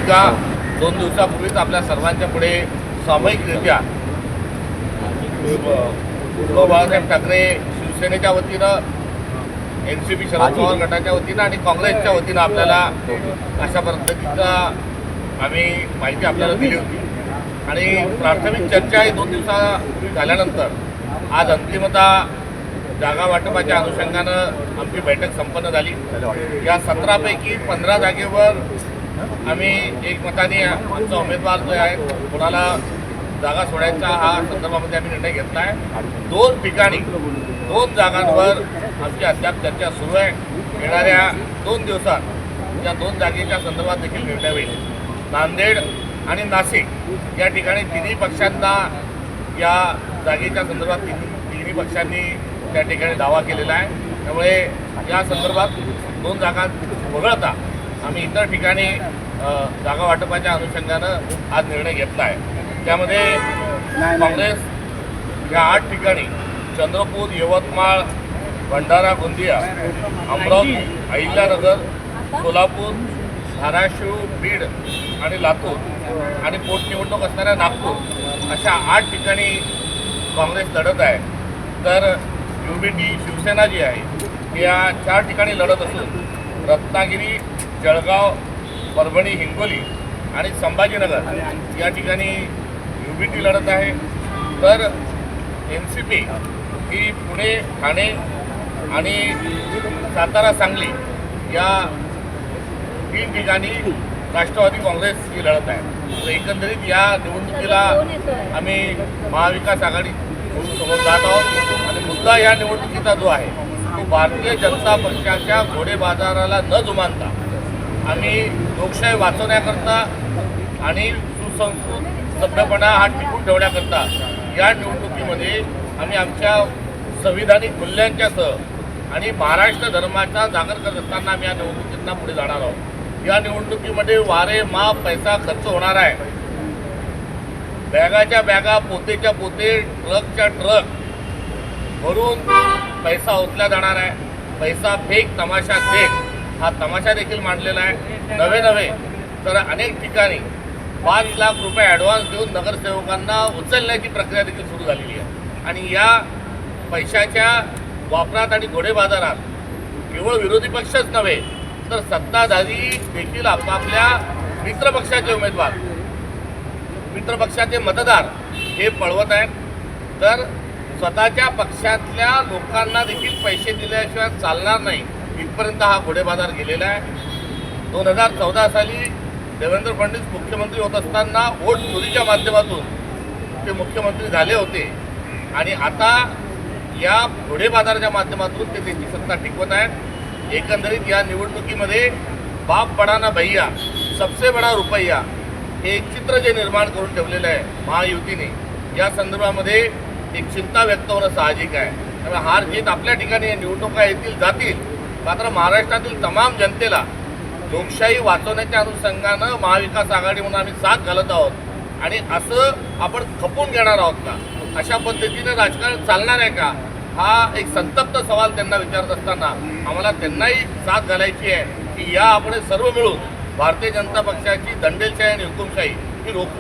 भूमिका 2 दिवसापूर्वीच आपल्या सर्वांच्या पुढे सामूहिकरित्या उद्धव बाळासाहेब ठाकरे शिवसेनेच्या वतीनं, NCP शरद पवार गटाच्या वतीनं आणि काँग्रेसच्या वतीनं आपल्याला अशा पद्धतीचा आम्ही माहिती आपल्याला दिली होती. आणि प्राथमिक चर्चा ही 2 दिवसापूर्वी झाल्यानंतर आज अंतिमतः जागा वाटपाच्या अनुषंगानं आमची बैठक संपन्न झाली. या 17 पैकी 15 जागेवर आम्ही एकमताने आमचा उमेदवार जो आहे कोणाला जागा सोडायचा हा संदर्भामध्ये आम्ही निर्णय घेतला आहे. 2 ठिकाणी 2 जागांवर आमची अद्याप चर्चा सुरू आहे. येणाऱ्या 2 दिवसात या 2 जागेच्या संदर्भात देखील निर्णय होईल. नांदेड आणि नाशिक या ठिकाणी तिन्ही पक्षांना या जागेच्या संदर्भात तिन्ही पक्षांनी त्या ठिकाणी दावा केलेला आहे. त्यामुळे या संदर्भात 2 जागा वगळता आम्ही इतर ठिकाणी जागा वाटपाच्या अनुषंगानं आज निर्णय घेतला आहे. त्यामध्ये काँग्रेस या 8 ठिकाणी चंद्रपूर, यवतमाळ, भंडारा, गोंदिया, अमरावती, अहिल्यानगर, सोलापूर, धाराशिव, बीड आणि लातूर आणि पोटनिवडणूक असणाऱ्या नागपूर अशा 8 ठिकाणी काँग्रेस लढत आहे. तर UBT शिवसेना जी आहे ती या 4 ठिकाणी लढत असून रत्नागिरी, जळगाव, परभणी, हिंगोली आणि संभाजीनगर या ठिकाणी UBT लढत आहे. तर NCP ही पुणे, ठाणे आणि सातारा, सांगली या 3 ठिकाणी राष्ट्रवादी काँग्रेस ही लढत आहे. तर एकंदरीत या निवडणुकीला आम्ही महाविकास आघाडी सोबत जात आहोत. आणि मुद्दा या निवडणुकीचा जो आहे तो भारतीय जनता पक्षाच्या घोडेबाजाराला न जुमानता आम्ही लोकशाही वाचवण्याकरता आणि सुसंस्कृत सभ्यपणा हा टिकून ठेवण्याकरता या निवडणुकीमध्ये आम्ही आमच्या संविधानिक मूल्यांच्यासह आणि महाराष्ट्र धर्माचा जागर करत असताना आम्ही या निवडणुकींना पुढे जाणार आहोत. या निवडणुकीमध्ये वारे माप पैसा खर्च होणार आहे. बॅगाच्या बॅगा, पोतेच्या पोते, ट्रकच्या ट्रक भरून पैसा ओतला जाणार आहे. पैसा फेक, तमाशा फेक हा तमाशा देखील मांडलेला आहे. नवे तर अनेक ठिकाणी 5 लाख रुपये ॲडव्हान्स देऊन नगरसेवकांना उचलण्याची प्रक्रिया देखील सुरू झालेली आहे. आणि या पैशाच्या वापरात आणि घोडेबाजारात केवळ विरोधी पक्षच नव्हे तर सत्ताधारी देखील आपापल्या मित्रपक्षाचे उमेदवार, मित्रपक्षाचे मतदार हे पळवत आहेत. तर स्वतःच्या पक्षातल्या लोकांना देखील पैसे दिल्याशिवाय चालणार नाही इथपर्यंत हा घोडेबाजार गेलेला आहे. 2014 साली देवेंद्र फडणवीस मुख्यमंत्री होत असताना वोट चोरीच्या माध्यमातून ते मुख्यमंत्री झाले होते आणि आता या घोडेबाजाराच्या माध्यमातून ते त्यांची सत्ता टिकवत आहेत. एकंदरीत या निवडणुकीमध्ये बाप बडा ना भैया, सबसे बडा रुपया हे एक चित्र जे निर्माण करून ठेवलेलं आहे महायुतीने, या संदर्भामध्ये एक चिंता व्यक्त होणं साहजिक आहे. त्यामुळे हार जीत आपल्या ठिकाणी निवडणुका येतील जातील, मात्र महाराष्ट्रातील तमाम जनतेला लोकशाही वाचवण्याच्या अनुषंगानं महाविकास आघाडी म्हणून आम्ही साथ घालत आहोत. आणि असं आपण खपून घेणार आहोत का? अशा पद्धतीनं राजकारण चालणार आहे का? हा एक संतप्त सवाल त्यांना विचारत असताना आम्हाला त्यांनाही साथ घालायची आहे की या आपण सर्व मिळून भारतीय जनता पक्षाची दंडेलशाही आणि हुकुमशाही ही रोखू.